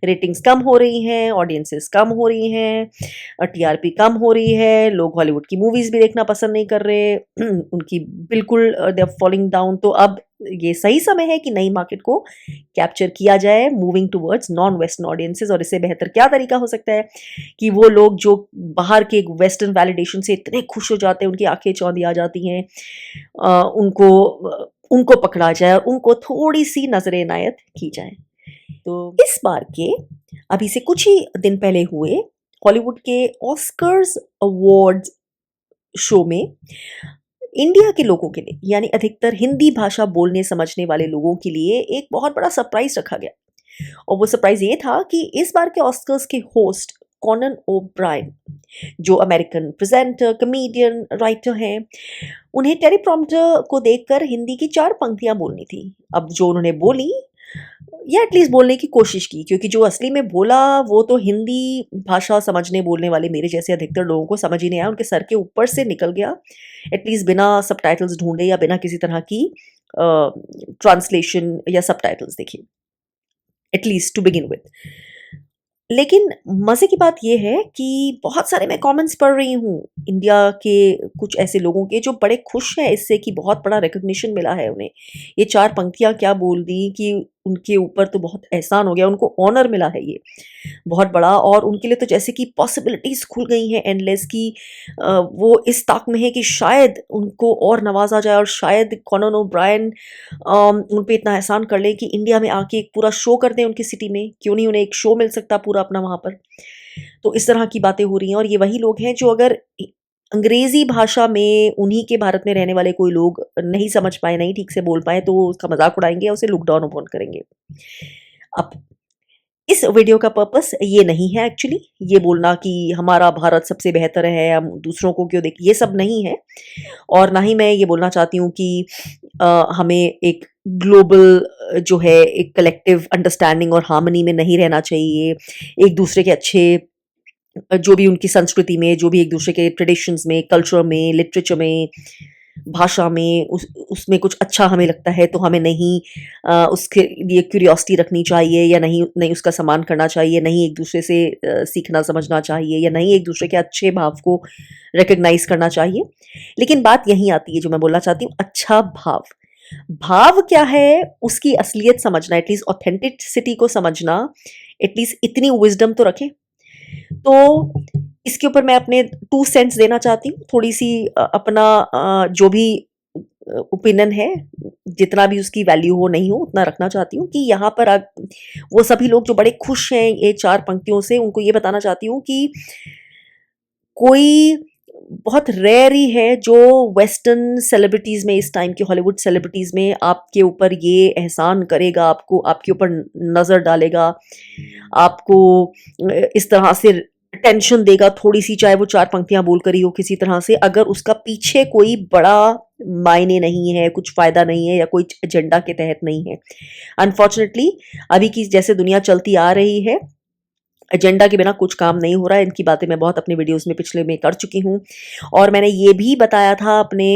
Ratings कम हो रही हैं, ऑडियंसेस कम हो रही हैं, टीआरपी कम हो रही है, लोग हॉलीवुड की मूवीज भी देखना पसंद नहीं कर रहे, उनकी बिल्कुल दे आर फॉलिंग डाउन। तो अब ये सही समय है कि नई मार्केट को कैप्चर किया जाए, moving towards non western audiences. और इससे बेहतर क्या तरीका हो सकता है कि वो लोग जो बाहर के एक वेस्टर्न वैलिडेशन से इतने खुश हो जाते हैं, उनकी आंखें चौंधी आ जाती हैं, उनको उनको पकड़ा जाए और उनको थोड़ी सी नजर इनायत की जाए। तो इस बार के अभी से कुछ ही दिन पहले हुए हॉलीवुड के ऑस्कर्स अवार्ड्स शो में इंडिया के लोगों के लिए, यानी अधिकतर हिंदी भाषा बोलने समझने वाले लोगों के लिए एक बहुत बड़ा सरप्राइज रखा गया। और वो सरप्राइज ये था कि इस बार के ऑस्कर्स के होस्ट कॉनन ओब्रायन, जो अमेरिकन प्रेजेंटर, कमेडियन, राइटर हैं, उन्हें टेलीप्रॉम्प्टर को देखकर हिंदी की 4 पंक्तियां बोलनी थी। अब जो उन्होंने बोली या एटलीस्ट बोलने की कोशिश की, क्योंकि जो असली में बोला वो तो हिंदी भाषा समझने बोलने वाले मेरे जैसे अधिकतर लोगों को समझ ही नहीं आया, उनके सर के ऊपर से निकल गया, एटलीस्ट बिना सबटाइटल्स ढूंढे या बिना किसी तरह की ट्रांसलेशन या सबटाइटल्स देखे, एटलीस्ट टू बिगिन विद। लेकिन मज़े की बात यह है कि बहुत सारे मैं कमेंट्स पढ़ रही हूँ इंडिया के कुछ ऐसे लोगों के जो बड़े खुश हैं इससे कि बहुत बड़ा रिकग्निशन मिला है उन्हें। ये 4 पंक्तियाँ क्या बोल दी कि उनके ऊपर तो बहुत एहसान हो गया, उनको ऑनर मिला है ये बहुत बड़ा, और उनके लिए तो जैसे कि पॉसिबिलिटीज़ खुल गई हैं एंडलेस की। वो इस ताक में है कि शायद उनको और नवाजा जाए और शायद कॉनन ओब्रायन उन पे इतना एहसान कर ले कि इंडिया में आके एक पूरा शो कर दें उनकी सिटी में। क्यों नहीं उन्हें एक शो मिल सकता पूरा अपना वहाँ पर। तो इस तरह की बातें हो रही हैं और ये वही लोग हैं जो अगर अंग्रेजी भाषा में उन्हीं के भारत में रहने वाले कोई लोग नहीं समझ पाए, नहीं ठीक से बोल पाए, तो वो उसका मजाक उड़ाएंगे, उसे लुक डाउन अपॉन करेंगे। अब इस वीडियो का पर्पस ये नहीं है एक्चुअली ये बोलना कि हमारा भारत सबसे बेहतर है, हम दूसरों को क्यों देखें, ये सब नहीं है। और ना ही मैं ये बोलना चाहती हूँ कि हमें एक ग्लोबल जो है एक कलेक्टिव अंडरस्टैंडिंग और हार्मनी में नहीं रहना चाहिए, एक दूसरे के अच्छे जो भी उनकी संस्कृति में, जो भी एक दूसरे के ट्रेडिशंस में, कल्चर में, लिटरेचर में, भाषा में उसमें कुछ अच्छा हमें लगता है तो हमें नहीं उसके लिए क्यूरियोसिटी रखनी चाहिए, या नहीं नहीं उसका सम्मान करना चाहिए, नहीं एक दूसरे से सीखना समझना चाहिए, या नहीं एक दूसरे के अच्छे भाव को रिकग्नाइज करना चाहिए। लेकिन बात यहीं आती है जो मैं बोलना चाहती हूँ, अच्छा भाव। भाव क्या है उसकी असलियत समझना, एटलीस्ट ऑथेंटिसिटी को समझना, एटलीस्ट इतनी विजडम तो रखें। तो इसके ऊपर मैं अपने 2 सेंट्स देना चाहती हूँ, थोड़ी सी अपना जो भी ओपिनियन है, जितना भी उसकी वैल्यू हो नहीं हो उतना रखना चाहती हूँ कि यहाँ पर वो सभी लोग जो बड़े खुश हैं ये 4 पंक्तियों से, उनको ये बताना चाहती हूँ कि कोई बहुत रेयर ही है जो वेस्टर्न सेलिब्रिटीज़ में, इस टाइम की हॉलीवुड सेलिब्रिटीज़ में आपके ऊपर ये एहसान करेगा, आपको आपके ऊपर नज़र डालेगा, आपको इस तरह से टेंशन देगा थोड़ी सी, चाहे वो 4 पंक्तियां बोल कर ही हो किसी तरह से, अगर उसका पीछे कोई बड़ा मायने नहीं है, कुछ फायदा नहीं है या कोई एजेंडा के तहत नहीं है। अनफॉर्चुनेटली अभी की जैसे दुनिया चलती आ रही है, एजेंडा के बिना कुछ काम नहीं हो रहा है। इनकी बातें मैं बहुत अपने वीडियोस में पिछले में कर चुकी हूँ और मैंने ये भी बताया था अपने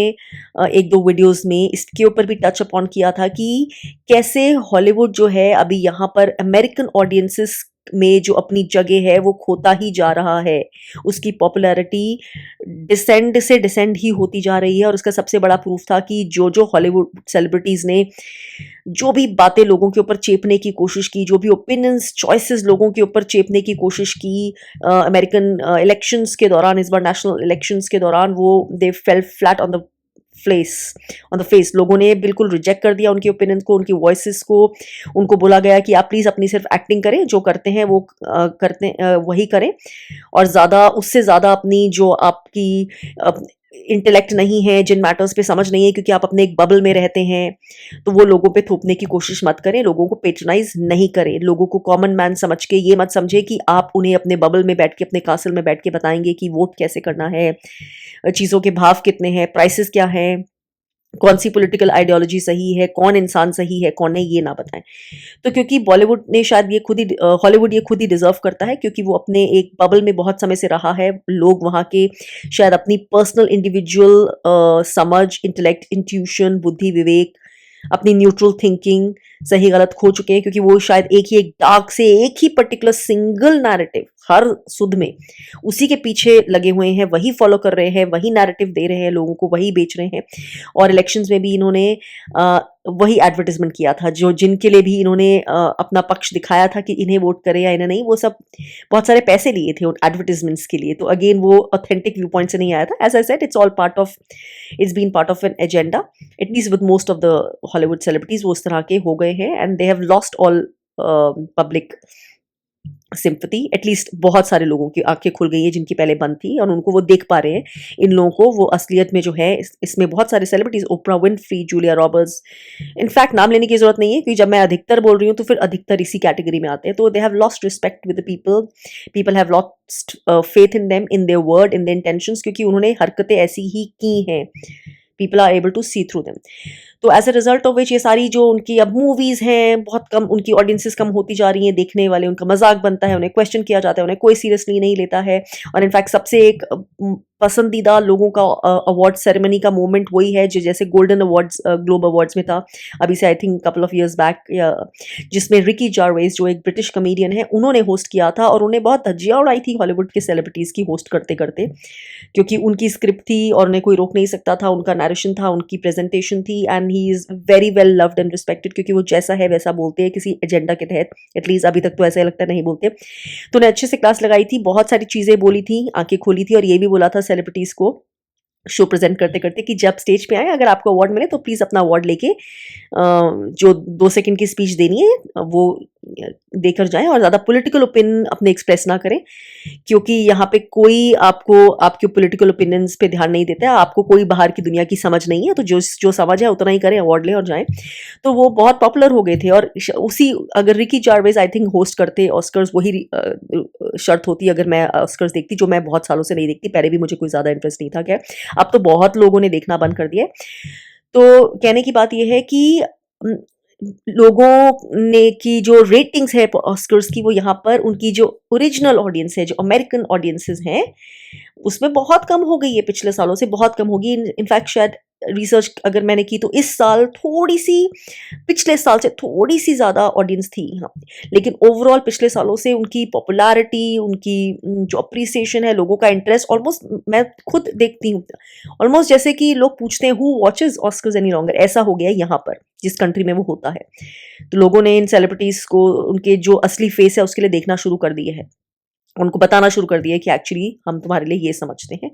1-2 वीडियोस में, इसके ऊपर भी टच अपॉन किया था कि कैसे हॉलीवुड जो है अभी यहाँ पर अमेरिकन ऑडियंसेस में जो अपनी जगह है वो खोता ही जा रहा है। उसकी पॉपुलैरिटी डिसेंड से डिसेंड ही होती जा रही है और उसका सबसे बड़ा प्रूफ था कि जो हॉलीवुड सेलिब्रिटीज़ ने जो भी बातें लोगों के ऊपर चेपने की कोशिश की, जो भी ओपिनियंस, चॉइसेस लोगों के ऊपर चेपने की कोशिश की अमेरिकन इलेक्शंस के दौरान, इस बार नेशनल इलेक्शंस के दौरान, वो they fell flat on the face. लोगों ने बिल्कुल रिजेक्ट कर दिया उनके ओपिनियंस को, उनकी वॉइसेस को। उनको बोला गया कि आप प्लीज़ अपनी सिर्फ एक्टिंग करें, जो करते हैं वो वही करें, और ज़्यादा उससे ज़्यादा अपनी जो आपकी इंटेलेक्ट नहीं है, जिन मैटर्स पे समझ नहीं है, क्योंकि आप अपने एक बबल में रहते हैं, तो वो लोगों पे थोपने की कोशिश मत करें, लोगों को पेट्रोनाइज नहीं करें, लोगों को कॉमन मैन समझ के ये मत समझे कि आप उन्हें अपने बबल में बैठ के, अपने कासल में बैठ के बताएंगे कि वोट कैसे करना है, चीज़ों के भाव कितने हैं, प्राइसेस क्या हैं, कौन सी पॉलिटिकल आइडियोलॉजी सही है, कौन इंसान सही है, कौन नहीं, ये ना बताएं। तो क्योंकि बॉलीवुड ने शायद ये खुद ही, हॉलीवुड ये खुद ही डिजर्व करता है, क्योंकि वो अपने एक बबल में बहुत समय से रहा है। लोग वहाँ के शायद अपनी पर्सनल इंडिविजुअल समझ, इंटेलेक्ट, इंट्यूशन, बुद्धि, विवेक अपनी न्यूट्रल थिंकिंग, सही गलत खो चुके हैं, क्योंकि वो शायद एक डार्क से एक ही पर्टिकुलर सिंगल नैरेटिव हर सुध में उसी के पीछे लगे हुए हैं, वही फॉलो कर रहे हैं, वही नैरेटिव दे रहे हैं लोगों को, वही बेच रहे हैं। और इलेक्शंस में भी इन्होंने वही एडवर्टाइजमेंट किया था, जो जिनके लिए भी इन्होंने अपना पक्ष दिखाया था कि इन्हें वोट करें या इन्हें नहीं, वो सब बहुत सारे पैसे लिए थे उन एडवर्टाइजमेंट्स के लिए। तो अगेन वो ऑथेंटिक व्यू पॉइंट से नहीं आया था। As I said, it's been part of an agenda, at least with most of the Hollywood celebrities वो उस तरह के हो गए हैं, and they have lost all public sympathy. At least बहुत सारे लोगों की आंखें खुल गई हैं जिनकी पहले बंद थी, और उनको वो देख पा रहे हैं इन लोगों को, वो असलियत में जो है। इसमें बहुत सारे सेलिब्रिटीज, ओपरा विनफ्री, जूलिया रॉबर्ट्स, इनफैक्ट नाम लेने की जरूरत नहीं है, क्योंकि जब मैं अधिकतर बोल रही हूँ तो फिर अधिकतर इसी कैटेगरी में आते हैं। तो they have lost respect with the people, people have lost faith in them, in their word, in their intentions, क्योंकि उन्होंने हरकतें ऐसी ही की हैं। People are able to see through them. तो as a result of which ये सारी जो उनकी अब मूवीज हैं, बहुत कम उनकी ऑडियंसेस कम होती जा रही हैं, देखने वाले उनका मजाक बनता है, उन्हें क्वेश्चन किया जाता है, उन्हें कोई सीरियसली नहीं लेता है। और इनफैक्ट सबसे एक पसंदीदा लोगों का अवार्ड सेरेमनी का मोमेंट वही है जो जैसे गोल्डन अवार्ड्स, ग्लोब अवार्ड्स में था अभी से I think couple of years back, जिसमें रिकी जारवेज जो एक ब्रिटिश कमेडियन है, उन्होंने होस्ट किया था, और उन्हें बहुत धज्जियां उड़ाई थी हॉलीवुड के सेलिब्रिटीज की होस्ट करते करते, क्योंकि उनकी स्क्रिप्ट थी और उन्हें कोई रोक नहीं सकता था, उनका नैरेशन था, उनकी प्रेजेंटेशन थी, and he is very well loved and respected, क्योंकि वो जैसा है वैसा बोलते हैं किसी एजेंडा के तहत। एटलीस्ट अभी तक तो ऐसा लगता नहीं बोलते। तो उन्हें अच्छे से क्लास लगाई थी, बहुत सारी चीजें बोली थी, आंखें खोली थी, और ये भी बोला था सेलिब्रिटीज को शो प्रेजेंट करते करते कि जब स्टेज पे आए, अगर आपको अवार्ड मिले तो प्लीज अपना अवार्ड लेके जो 2 सेकंड की स्पीच देनी है वो देकर जाएं, और ज्यादा पॉलिटिकल ओपिनियन अपने एक्सप्रेस ना करें, क्योंकि यहाँ पे कोई आपको आपके पॉलिटिकल ओपिनियंस पे ध्यान नहीं देता है। आपको कोई बाहर की दुनिया की समझ नहीं है, तो जो जो समझ है उतना ही करें, अवार्ड लें और जाएं। तो वो बहुत पॉपुलर हो गए थे। और उसी, अगर रिकी जारवेज आई थिंक होस्ट करते ऑस्कर्स, वही शर्त होती अगर मैं ऑस्कर्स देखती, जो मैं बहुत सालों से नहीं देखती, पहले भी मुझे कोई ज्यादा इंटरेस्ट नहीं था। क्या, अब तो बहुत लोगों ने देखना बंद कर दिया है। तो कहने की बात यह है कि उम, लोगों ने की जो रेटिंग्स है ऑस्कर्स की, वो यहाँ पर उनकी जो ओरिजिनल ऑडियंस है, जो अमेरिकन ऑडियंसेस हैं, उसमें बहुत कम हो गई है, पिछले सालों से बहुत कम होगी। इनफैक्ट शायद रिसर्च अगर मैंने की तो इस साल थोड़ी सी, पिछले साल से थोड़ी सी ज़्यादा ऑडियंस थी यहाँ पे, लेकिन ओवरऑल पिछले सालों से उनकी पॉपुलैरिटी, उनकी जो अप्रिसिएशन है, लोगों का इंटरेस्ट, ऑलमोस्ट मैं खुद देखती हूँ, ऑलमोस्ट जैसे कि लोग पूछते हैं who watches Oscars any longer, ऐसा हो गया है यहाँ पर, जिस कंट्री में वो होता है। तो लोगों ने इन सेलिब्रिटीज़ को उनके जो असली फेस है उसके लिए देखना शुरू कर दिए है, उनको बताना शुरू कर दिया कि एक्चुअली हम तुम्हारे लिए ये समझते हैं,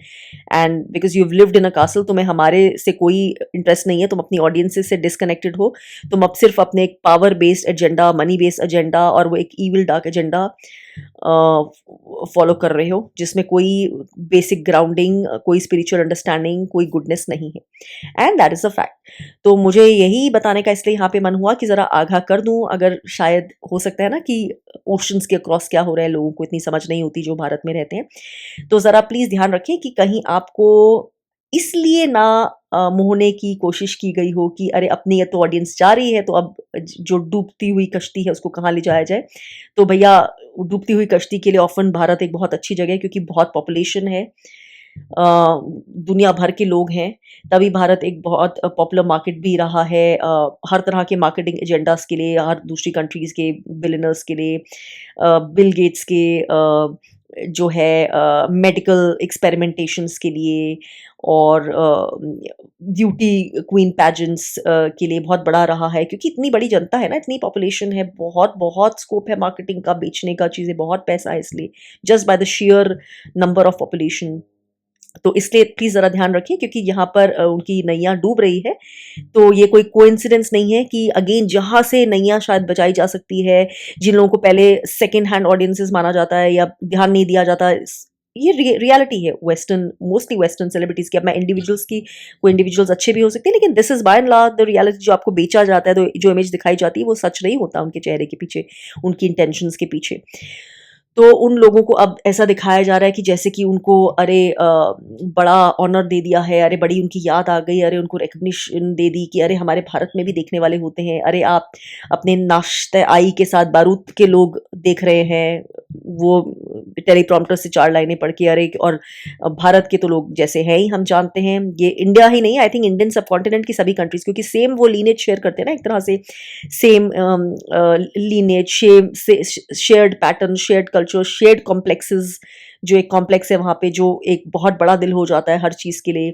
and because you have lived in a castle, तुम्हें हमारे से कोई इंटरेस्ट नहीं है, तुम अपनी ऑडियंसेस से डिस्कनेक्टेड हो, तुम अब सिर्फ अपने एक power based agenda, money based agenda, और वो एक ईविल डार्क एजेंडा फॉलो कर रहे हो, जिसमें कोई बेसिक ग्राउंडिंग, कोई स्पिरिचुअल अंडरस्टैंडिंग, कोई गुडनेस नहीं है, and that is a fact. तो मुझे यही बताने का इसलिए यहाँ पे मन हुआ कि ज़रा आगाह कर दूँ, अगर शायद हो सकता है ना कि ओशंस के अक्रॉस क्या हो रहा है, लोगों को इतनी समझ नहीं होती जो भारत में रहते हैं। तो ज़रा प्लीज़ ध्यान रखें कि कहीं आपको इसलिए ना मोहने की कोशिश की गई हो कि अरे अपनी तो ऑडियंस जा रही है, तो अब जो डूबती हुई कश्ती है उसको कहाँ ले जाया जाए। तो भैया, डूबती हुई कश्ती के लिए ऑफन भारत एक बहुत अच्छी जगह है, क्योंकि बहुत पॉपुलेशन है, दुनिया भर के लोग हैं, तभी भारत एक बहुत पॉपुलर मार्केट भी रहा है हर तरह के मार्केटिंग एजेंडास के लिए, हर दूसरी कंट्रीज़ के बिलियनर्स के लिए, बिल गेट्स के जो है मेडिकल एक्सपेरिमेंटेशंस के लिए, और ब्यूटी क्वीन पैजेंट्स के लिए बहुत बड़ा रहा है, क्योंकि इतनी बड़ी जनता है ना, इतनी पॉपुलेशन है, बहुत बहुत स्कोप है मार्केटिंग का, बेचने का, चीज़ें, बहुत पैसा है इसलिए, just by the share number of population. तो इसलिए प्लीज़ ज़रा ध्यान रखिए, क्योंकि यहाँ पर उनकी नैया डूब रही है। तो ये कोई कोइंसिडेंस नहीं है कि अगेन जहाँ से नैया शायद बचाई जा सकती है, जिन लोगों को पहले सेकंड हैंड ऑडियंसेस माना जाता है या ध्यान नहीं दिया जाता, ये रियलिटी है वेस्टर्न, मोस्टली वेस्टर्न सेलिब्रिटीज़ की। अब मैं इंडिविजुअल्स की, कोई इंडिविजुअल्स अच्छे भी हो सकते हैं, लेकिन this is by and large the reality. जो आपको बेचा जाता है, तो जो इमेज दिखाई जाती है, वो सच नहीं होता उनके चेहरे के पीछे, उनकी इंटेंशंस के पीछे। तो उन लोगों को अब ऐसा दिखाया जा रहा है कि जैसे कि उनको अरे बड़ा ऑनर दे दिया है, अरे बड़ी उनकी याद आ गई, अरे उनको रिकग्निशन दे दी कि अरे हमारे भारत में भी देखने वाले होते हैं, अरे आप अपने नाश्ते आई के साथ बारूद के लोग देख रहे हैं, वो टेलीप्रॉम्प्टर से 4 लाइनें पढ़ के अरे और भारत के तो लोग जैसे हैं ही हम जानते हैं, ये इंडिया ही नहीं, आई थिंक इंडियन सबकॉन्टिनेंट की सभी कंट्रीज, क्योंकि सेम वो लीनेज शेयर करते हैं ना एक तरह से, same lineage, shared pattern, shared culture, shared complexes, जो एक कॉम्प्लेक्स है वहाँ पे जो एक बहुत बड़ा दिल हो जाता है हर चीज़ के लिए,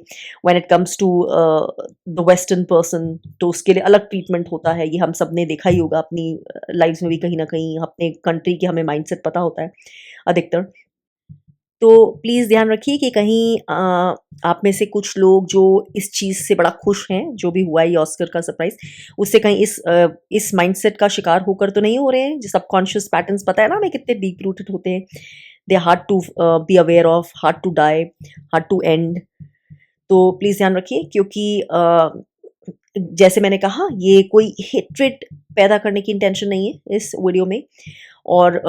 when it comes to the western person, तो उसके लिए अलग ट्रीटमेंट होता है। ये हम सब ने देखा ही होगा अपनी लाइफ्स में भी, कहीं ना कहीं अपने कंट्री के हमें माइंडसेट पता होता है अधिकतर। तो प्लीज़ ध्यान रखिए कि कहीं आप में से कुछ लोग जो इस चीज़ से बड़ा खुश हैं, जो भी हुआ है ये ऑस्कर का सरप्राइज़, उससे कहीं इस माइंडसेट का शिकार होकर तो नहीं हो रहे हैं। जो सबकॉन्शियस पैटर्न्स पता है ना हमें कितने डीप रूटेड होते हैं, they are hard to be aware of, hard to die, hard to end. तो प्लीज़ ध्यान रखिए, क्योंकि जैसे मैंने कहा ये कोई हेट्रेड पैदा करने की इंटेंशन नहीं है इस वीडियो में, और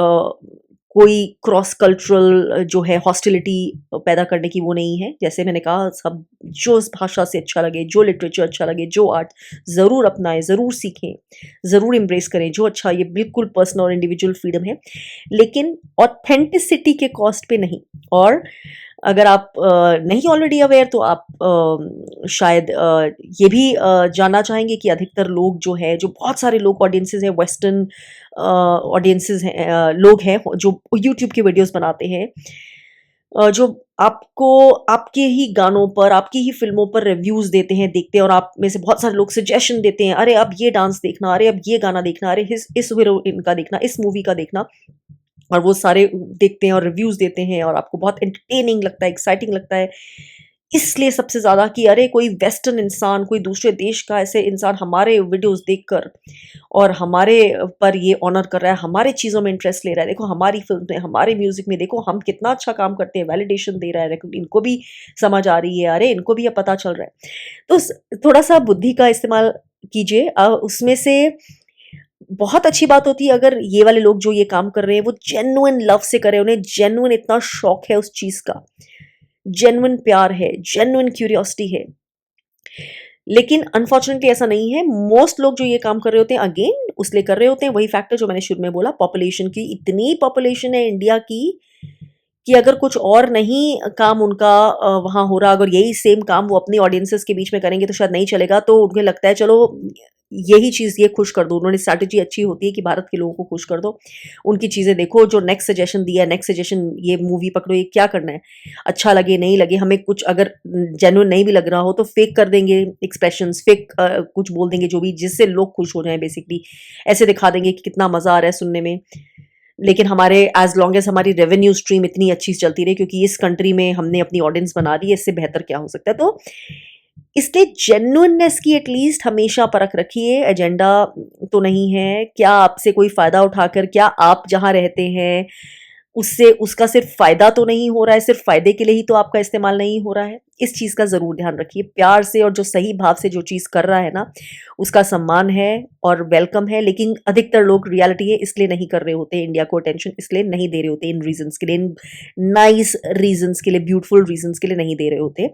कोई क्रॉस कल्चरल जो है हॉस्टिलिटी पैदा करने की वो नहीं है। जैसे मैंने कहा, सब जो इस भाषा से अच्छा लगे, जो लिटरेचर अच्छा लगे, जो आर्ट, ज़रूर अपनाएं, ज़रूर सीखें, ज़रूर एम्ब्रेस करें जो अच्छा, ये बिल्कुल पर्सनल और इंडिविजुअल फ्रीडम है, लेकिन ऑथेंटिसिटी के कॉस्ट पे नहीं। और अगर आप नहीं ऑलरेडी अवेयर तो आप शायद ये भी जानना चाहेंगे कि अधिकतर लोग जो है, जो बहुत सारे लोग ऑडियंसेस हैं, वेस्टर्न ऑडियंसेस हैं, लोग हैं जो यूट्यूब की वीडियोस बनाते हैं, जो आपको आपके ही गानों पर, आपकी ही फ़िल्मों पर रिव्यूज़ देते हैं, देखते हैं, और आप में से बहुत सारे लोग सजेशन देते हैं, "अरे! अब ये डांस देखना, अरे! अब ये गाना देखना, अरे! इस हीरोइन का देखना, इस मूवी का देखना।" और वो सारे देखते हैं और रिव्यूज़ देते हैं और आपको बहुत एंटरटेनिंग लगता है, एक्साइटिंग लगता है। इसलिए सबसे ज़्यादा कि अरे कोई वेस्टर्न इंसान, कोई दूसरे देश का ऐसे इंसान हमारे वीडियोज़ देखकर और हमारे पर ये ऑनर कर रहा है, हमारी चीज़ों में इंटरेस्ट ले रहा है, देखो हमारी फ़िल्म में, हमारे म्यूज़िक में देखो हम कितना अच्छा काम करते हैं, वैलिडेशन दे रहा है, इनको भी समझ आ रही है, अरे इनको भी अब पता चल रहा है। तो थोड़ा-सा बुद्धि का इस्तेमाल कीजिए। उसमें से बहुत अच्छी बात होती है अगर ये वाले लोग जो ये काम कर रहे हैं वो जेन्युइन लव से कर रहे हैं, उन्हें जेन्युइन इतना शौक है उस चीज़ का, जेन्युइन प्यार है, जेन्युइन क्यूरियोसिटी है। लेकिन अनफॉर्चुनेटली ऐसा नहीं है। मोस्ट लोग जो ये काम कर रहे होते हैं, अगेन उसलिए कर रहे होते हैं, वही फैक्टर जो मैंने शुरू में बोला, पॉपुलेशन की। इतनी पॉपुलेशन है इंडिया की कि अगर कुछ और नहीं काम उनका वहाँ हो रहा, अगर यही सेम काम वो अपनी ऑडियंसेस के बीच में करेंगे तो शायद नहीं चलेगा। तो उन्हें लगता है चलो यही चीज़ ये खुश कर दो। उन्होंने स्ट्रैटेजी अच्छी होती है कि भारत के लोगों को खुश कर दो। उनकी चीज़ें देखो, जो नेक्स्ट सजेशन दिया है, नेक्स्ट सजेशन ये मूवी पकड़ो, ये क्या करना है? अच्छा लगे, नहीं लगे, हमें कुछ अगर जेन्युइन नहीं भी लग रहा हो तो फेक कर देंगे एक्सप्रेशंस, फेक कुछ बोल देंगे जो भी, जिससे लोग खुश हो जाएँ बेसिकली। ऐसे दिखा देंगे कि कितना मज़ा आ रहा है सुनने में। लेकिन हमारे एज़ लॉन्ग एज़ हमारी रेवेन्यू स्ट्रीम इतनी अच्छी चलती रही, क्योंकि इस कंट्री में हमने अपनी ऑडियंस बना ली है, इससे बेहतर क्या हो सकता है? तो इसलिए जेन्युइननेस की एटलीस्ट हमेशा परख रखिए। एजेंडा तो नहीं है, क्या आपसे कोई फ़ायदा उठाकर, क्या आप जहाँ रहते हैं उससे उसका सिर्फ़ फ़ायदा तो नहीं हो रहा है, सिर्फ़ फ़ायदे के लिए ही तो आपका इस्तेमाल नहीं हो रहा है? इस चीज़ का ज़रूर ध्यान रखिए। प्यार से और जो सही भाव से जो चीज़ कर रहा है ना, उसका सम्मान है और वेलकम है, लेकिन अधिकतर लोग, रियलिटी है, इसलिए नहीं कर रहे होते, इंडिया को अटेंशन इसलिए नहीं दे रहे होते, इन रीज़न्स के लिए, इन नाइस रीज़न्स के लिए, ब्यूटीफुल रीज़न्स के लिए नहीं दे रहे होते।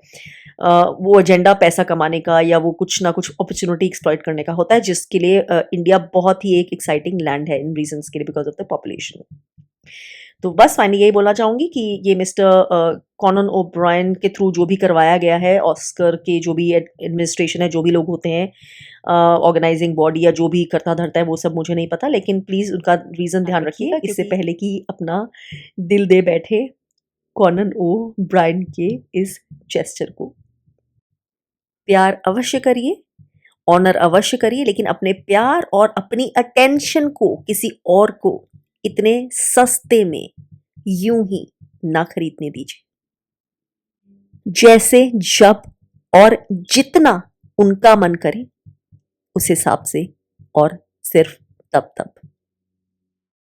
वो एजेंडा पैसा कमाने का या वो कुछ ना कुछ अपॉर्च्युनिटी एक्सप्लॉइट करने का होता है, जिसके लिए इंडिया बहुत ही एक एक्साइटिंग लैंड है इन रीज़न्स के लिए, बिकॉज़ ऑफ द पॉपुलेशन। तो बस फाइनली यही बोलना चाहूँगी कि ये मिस्टर कॉनन ओब्रायन के थ्रू जो भी करवाया गया है, ऑस्कर के जो भी एडमिनिस्ट्रेशन है, जो भी लोग होते हैं, ऑर्गेनाइजिंग बॉडी या जो भी करता धरता है, वो सब मुझे नहीं पता, लेकिन प्लीज़ उनका रीज़न ध्यान रखिए, इससे पहले कि अपना दिल दे बैठे कॉनन ओ ब्रायन के इस जेस्चर को। प्यार अवश्य करिए, ऑनर अवश्य करिए, लेकिन अपने प्यार और अपनी अटेंशन को किसी और को इतने सस्ते में यूं ही ना खरीदने दीजिए। जैसे, जब और जितना उनका मन करे, उस हिसाब से, और सिर्फ तब तब।